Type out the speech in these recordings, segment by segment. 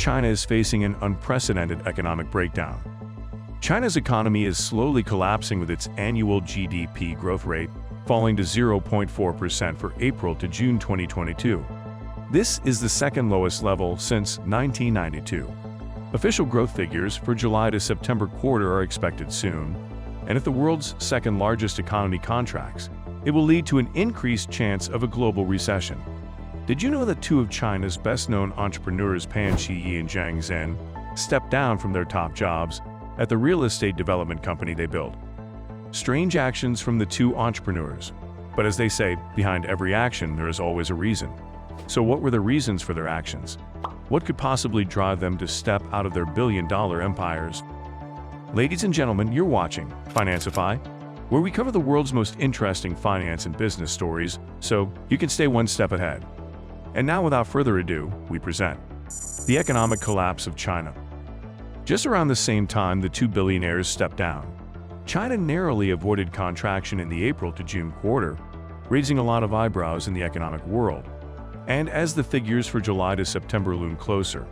China is facing an unprecedented economic breakdown. China's economy is slowly collapsing, with its annual GDP growth rate falling to 0.4% for April to June 2022. This is the second lowest level since 1992. Official growth figures for July to September quarter are expected soon, and if the world's second largest economy contracts, it will lead to an increased chance of a global recession. Did you know that two of China's best-known entrepreneurs, Pan Qi and Zhang Zhen, stepped down from their top jobs at the real estate development company they built? Strange actions from the two entrepreneurs. But as they say, behind every action there is always a reason. So what were the reasons for their actions? What could possibly drive them to step out of their billion-dollar empires? Ladies and gentlemen, you're watching Financify, where we cover the world's most interesting finance and business stories, so you can stay one step ahead. And now, without further ado, we present the economic collapse of China. Just around the same time the two billionaires stepped down, China narrowly avoided contraction in the April to June quarter, raising a lot of eyebrows in the economic world. And as the figures for July to September loom closer,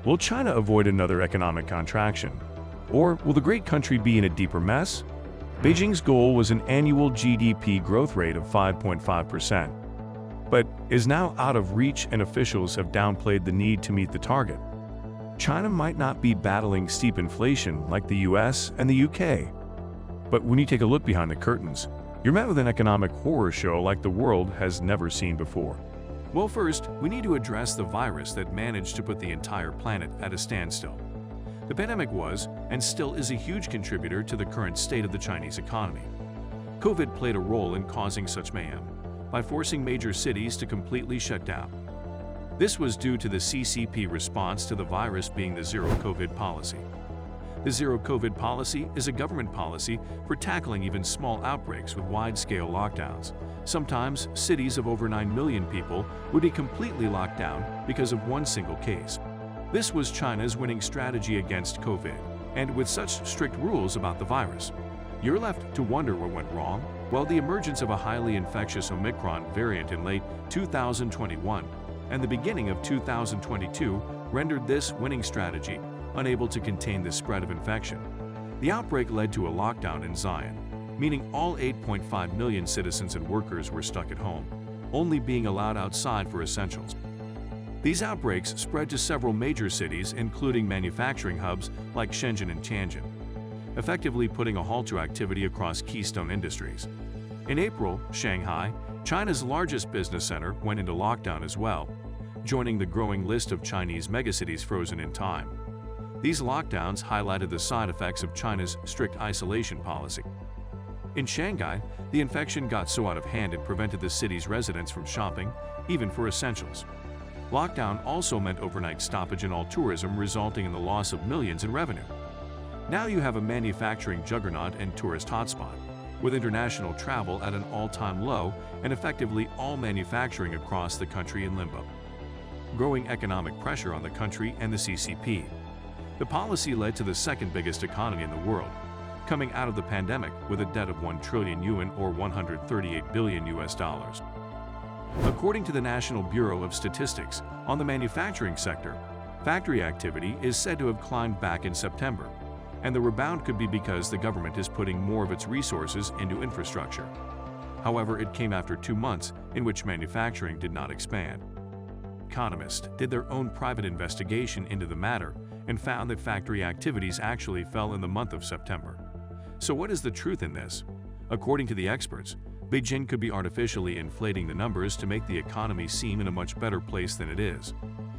will China avoid another economic contraction? Or will the great country be in a deeper mess? Beijing's goal was an annual GDP growth rate of 5.5%, but is now out of reach, and officials have downplayed the need to meet the target. China might not be battling steep inflation like the US and the UK. But when you take a look behind the curtains, you're met with an economic horror show like the world has never seen before. Well, first, we need to address the virus that managed to put the entire planet at a standstill. The pandemic was, and still is, a huge contributor to the current state of the Chinese economy. COVID played a role in causing such mayhem by forcing major cities to completely shut down. This was due to the CCP response to the virus being the Zero-COVID policy. The Zero-COVID policy is a government policy for tackling even small outbreaks with wide-scale lockdowns. Sometimes, cities of over 9 million people would be completely locked down because of one single case. This was China's winning strategy against COVID, and with such strict rules about the virus, you're left to wonder what went wrong. Well, the emergence of a highly infectious Omicron variant in late 2021 and the beginning of 2022 rendered this winning strategy unable to contain the spread of infection. The outbreak led to a lockdown in Zion, meaning all 8.5 million citizens and workers were stuck at home, only being allowed outside for essentials. These outbreaks spread to several major cities, including manufacturing hubs like Shenzhen and Tianjin, effectively putting a halt to activity across keystone industries. In April, Shanghai, China's largest business center, went into lockdown as well, joining the growing list of Chinese megacities frozen in time. These lockdowns highlighted the side effects of China's strict isolation policy. In Shanghai, the infection got so out of hand it prevented the city's residents from shopping, even for essentials. Lockdown also meant overnight stoppage in all tourism, resulting in the loss of millions in revenue. Now you have a manufacturing juggernaut and tourist hotspot, with international travel at an all-time low and effectively all manufacturing across the country in limbo. Growing economic pressure on the country and the CCP. The policy led to the second biggest economy in the world, coming out of the pandemic with a debt of 1 trillion yuan or $138 billion. According to the National Bureau of Statistics, on the manufacturing sector, factory activity is said to have climbed back in September, and the rebound could be because the government is putting more of its resources into infrastructure. However, it came after 2 months in which manufacturing did not expand. Economists did their own private investigation into the matter and found that factory activities actually fell in the month of September. So what is the truth in this? According to the experts, Beijing could be artificially inflating the numbers to make the economy seem in a much better place than it is.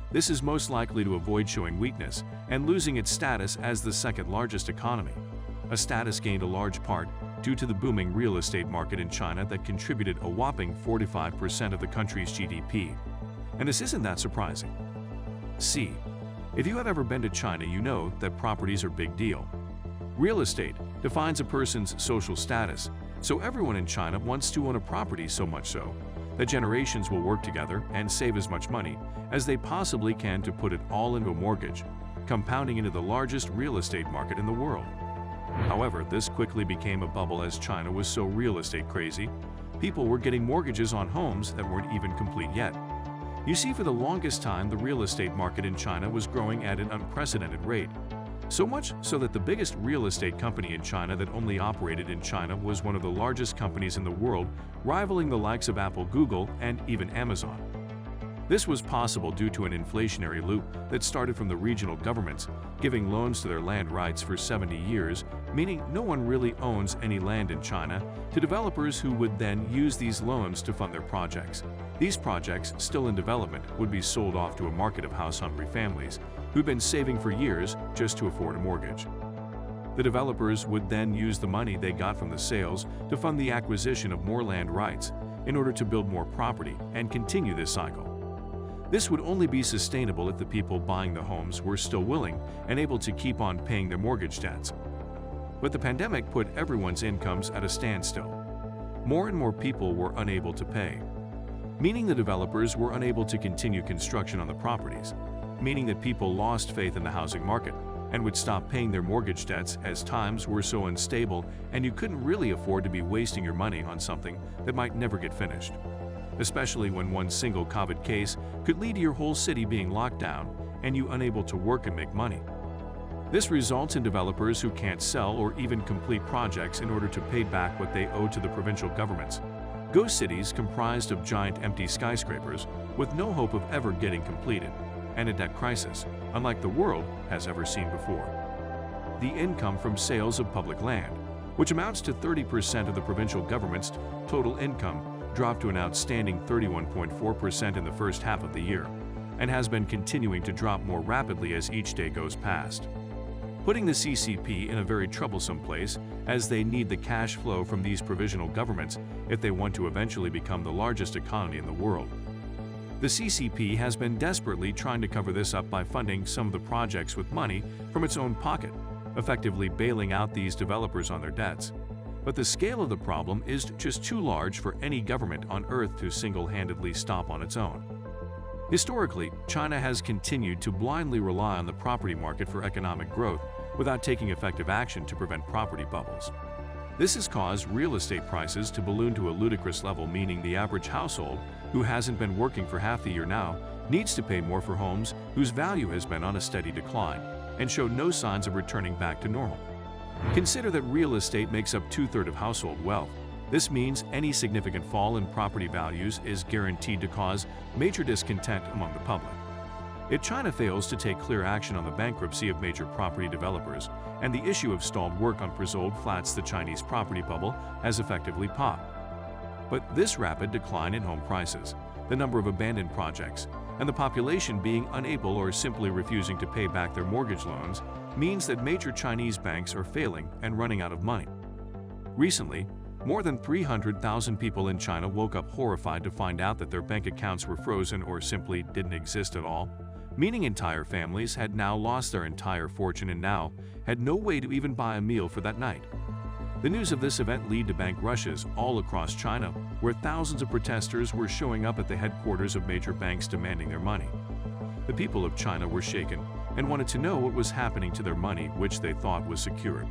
This is most likely to avoid showing weakness and losing its status as the second largest economy, a status gained a large part due to the booming real estate market in China that contributed a whopping 45% of the country's GDP. And this isn't that surprising. See, if you have ever been to China, you know that properties are a big deal. Real estate defines a person's social status, so everyone in China wants to own a property, so much so that generations will work together and save as much money as they possibly can to put it all into a mortgage, compounding into the largest real estate market in the world. However, this quickly became a bubble as China was so real estate crazy. People were getting mortgages on homes that weren't even complete yet. You see, for the longest time, the real estate market in China was growing at an unprecedented rate. So much so that the biggest real estate company in China that only operated in China was one of the largest companies in the world, rivaling the likes of Apple, Google, and even Amazon. This was possible due to an inflationary loop that started from the regional governments giving loans to their land rights for 70 years, meaning no one really owns any land in China, to developers who would then use these loans to fund their projects. These projects, still in development, would be sold off to a market of house-hungry families who'd been saving for years just to afford a mortgage. The developers would then use the money they got from the sales to fund the acquisition of more land rights in order to build more property and continue this cycle. This would only be sustainable if the people buying the homes were still willing and able to keep on paying their mortgage debts. But the pandemic put everyone's incomes at a standstill. More and more people were unable to pay, meaning the developers were unable to continue construction on the properties, meaning that people lost faith in the housing market and would stop paying their mortgage debts as times were so unstable and you couldn't really afford to be wasting your money on something that might never get finished. Especially when one single COVID case could lead to your whole city being locked down and you unable to work and make money. This results in developers who can't sell or even complete projects in order to pay back what they owe to the provincial governments. Ghost cities comprised of giant empty skyscrapers with no hope of ever getting completed, and a debt crisis, unlike the world has ever seen before. The income from sales of public land, which amounts to 30% of the provincial government's total income, dropped to an outstanding 31.4% in the first half of the year, and has been continuing to drop more rapidly as each day goes past, putting the CCP in a very troublesome place as they need the cash flow from these provisional governments if they want to eventually become the largest economy in the world. The CCP has been desperately trying to cover this up by funding some of the projects with money from its own pocket, effectively bailing out these developers on their debts. But the scale of the problem is just too large for any government on earth to single-handedly stop on its own. Historically, China has continued to blindly rely on the property market for economic growth without taking effective action to prevent property bubbles. This has caused real estate prices to balloon to a ludicrous level, meaning the average household, who hasn't been working for half the year now, needs to pay more for homes whose value has been on a steady decline and show no signs of returning back to normal. Consider that real estate makes up 2/3 of household wealth. This means any significant fall in property values is guaranteed to cause major discontent among the public. If China fails to take clear action on the bankruptcy of major property developers and the issue of stalled work on presold flats, the Chinese property bubble has effectively popped. But this rapid decline in home prices, the number of abandoned projects, and the population being unable or simply refusing to pay back their mortgage loans means that major Chinese banks are failing and running out of money. Recently, more than 300,000 people in China woke up horrified to find out that their bank accounts were frozen or simply didn't exist at all, meaning entire families had now lost their entire fortune and now had no way to even buy a meal for that night. The news of this event led to bank rushes all across China, where thousands of protesters were showing up at the headquarters of major banks demanding their money. The people of China were shaken and wanted to know what was happening to their money, which they thought was secured.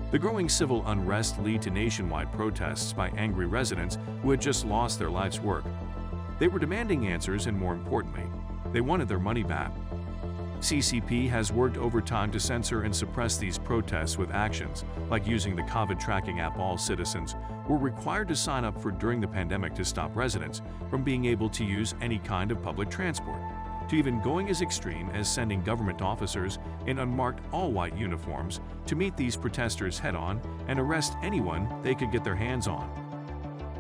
The growing civil unrest led to nationwide protests by angry residents who had just lost their life's work. They were demanding answers and, more importantly, they wanted their money back. CCP has worked overtime to censor and suppress these protests with actions like using the COVID tracking app all citizens were required to sign up for during the pandemic to stop residents from being able to use any kind of public transport, to even going as extreme as sending government officers in unmarked all-white uniforms to meet these protesters head-on and arrest anyone they could get their hands on.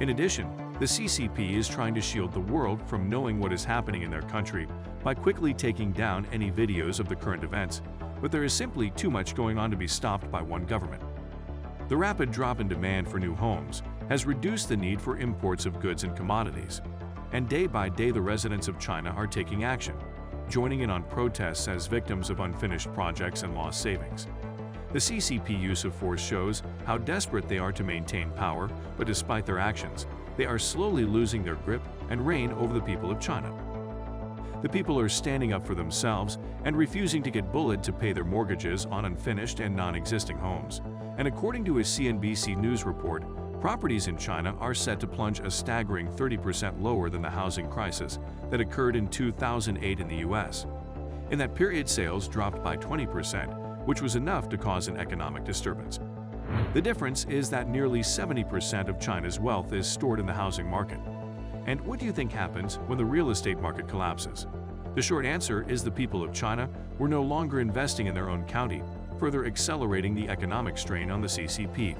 In addition, the CCP is trying to shield the world from knowing what is happening in their country by quickly taking down any videos of the current events, but there is simply too much going on to be stopped by one government. The rapid drop in demand for new homes has reduced the need for imports of goods and commodities, and day by day the residents of China are taking action, joining in on protests as victims of unfinished projects and lost savings. The CCP use of force shows how desperate they are to maintain power, but despite their actions, they are slowly losing their grip and reign over the people of China. The people are standing up for themselves and refusing to get bullied to pay their mortgages on unfinished and non-existing homes. And according to a CNBC News report, Properties in China are set to plunge a staggering 30% lower than the housing crisis that occurred in 2008 in the US. In that period, sales dropped by 20%, which was enough to cause an economic disturbance. The difference is that nearly 70% of China's wealth is stored in the housing market. And what do you think happens when the real estate market collapses? The short answer is the people of China were no longer investing in their own county, further accelerating the economic strain on the CCP.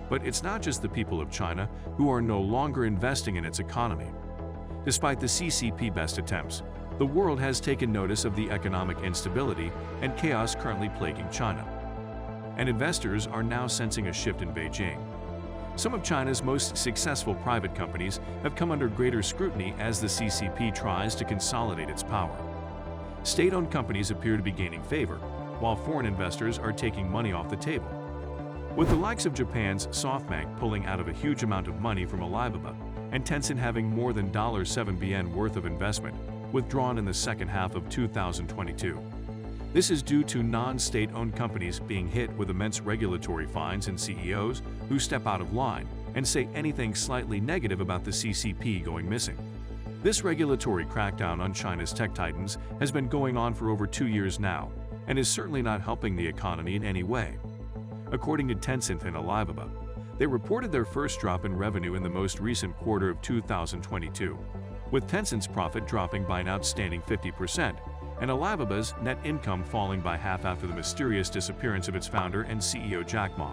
But it's not just the people of China who are no longer investing in its economy. Despite the CCP's best attempts, the world has taken notice of the economic instability and chaos currently plaguing China. And investors are now sensing a shift in Beijing. Some of China's most successful private companies have come under greater scrutiny as the CCP tries to consolidate its power. State-owned companies appear to be gaining favor, while foreign investors are taking money off the table. With the likes of Japan's SoftBank pulling out of a huge amount of money from Alibaba and Tencent having more than $7 billion worth of investment withdrawn in the second half of 2022. This is due to non-state-owned companies being hit with immense regulatory fines and CEOs who step out of line and say anything slightly negative about the CCP going missing. This regulatory crackdown on China's tech titans has been going on for over 2 years now and is certainly not helping the economy in any way. According to Tencent and Alibaba, they reported their first drop in revenue in the most recent quarter of 2022, with Tencent's profit dropping by an outstanding 50% and Alibaba's net income falling by half after the mysterious disappearance of its founder and CEO Jack Ma.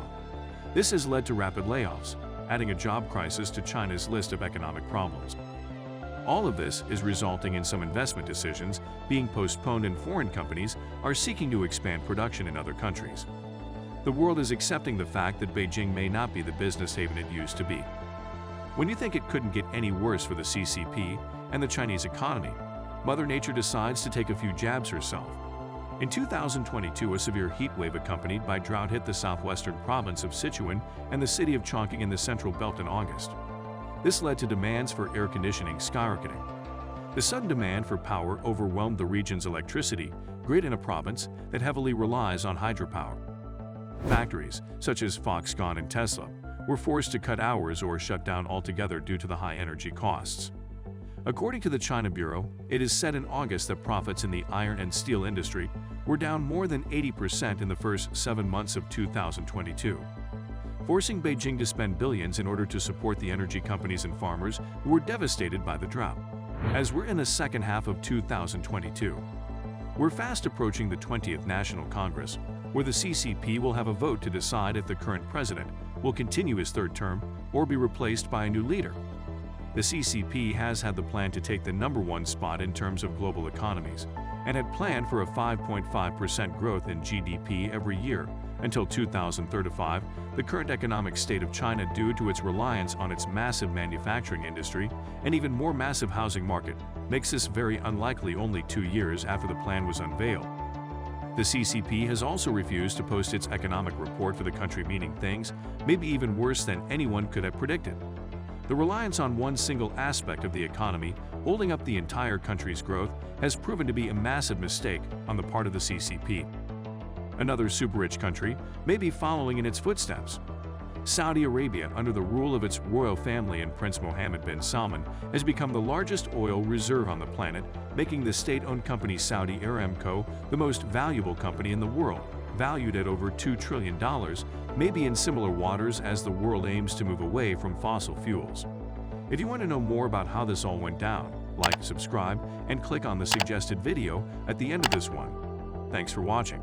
This has led to rapid layoffs, adding a job crisis to China's list of economic problems. All of this is resulting in some investment decisions being postponed, and foreign companies are seeking to expand production in other countries. The world is accepting the fact that Beijing may not be the business haven it used to be. When you think it couldn't get any worse for the CCP and the Chinese economy, Mother Nature decides to take a few jabs herself. In 2022, a severe heat wave accompanied by drought hit the southwestern province of Sichuan and the city of Chongqing in the central belt in August. This led to demands for air conditioning skyrocketing. The sudden demand for power overwhelmed the region's electricity grid in a province that heavily relies on hydropower. Factories, such as Foxconn and Tesla, were forced to cut hours or shut down altogether due to the high energy costs. According to the China Bureau, it is said in August that profits in the iron and steel industry were down more than 80% in the first 7 months of 2022, forcing Beijing to spend billions in order to support the energy companies and farmers who were devastated by the drought. As we're in the second half of 2022, we're fast approaching the 20th National Congress, where the CCP will have a vote to decide if the current president will continue his third term or be replaced by a new leader. The CCP has had the plan to take the #1 spot in terms of global economies and had planned for a 5.5% growth in GDP every year until 2035. The current economic state of China, due to its reliance on its massive manufacturing industry and even more massive housing market, makes this very unlikely only 2 years after the plan was unveiled. The CCP has also refused to post its economic report for the country, meaning things may be even worse than anyone could have predicted. The reliance on one single aspect of the economy holding up the entire country's growth has proven to be a massive mistake on the part of the CCP. Another super-rich country may be following in its footsteps. Saudi Arabia, under the rule of its royal family and Prince Mohammed bin Salman, has become the largest oil reserve on the planet, making the state-owned company Saudi Aramco the most valuable company in the world, valued at over $2 trillion, may be in similar waters as the world aims to move away from fossil fuels. If you want to know more about how this all went down, like, subscribe, and click on the suggested video at the end of this one. Thanks for watching.